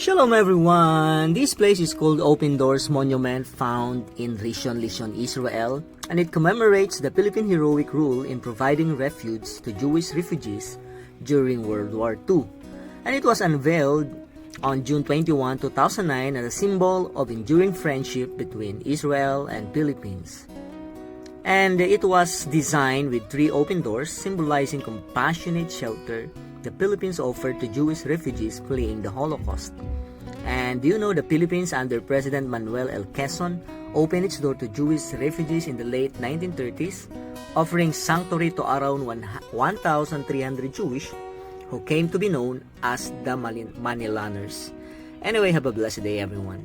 Shalom everyone! This place is called Open Doors Monument, found in Rishon LeZion, Israel, and it commemorates the Philippine heroic role in providing refuge to Jewish refugees during World War II. And it was unveiled on June 21, 2009 as a symbol of enduring friendship between Israel and Philippines. And it was designed with 3 open doors symbolizing compassionate shelter the Philippines offered to Jewish refugees fleeing the Holocaust. And do you know the Philippines under President Manuel L. Quezon opened its door to Jewish refugees in the late 1930s, offering sanctuary to around 1,300 Jewish who came to be known as the Manilaners. Anyway, have a blessed day everyone.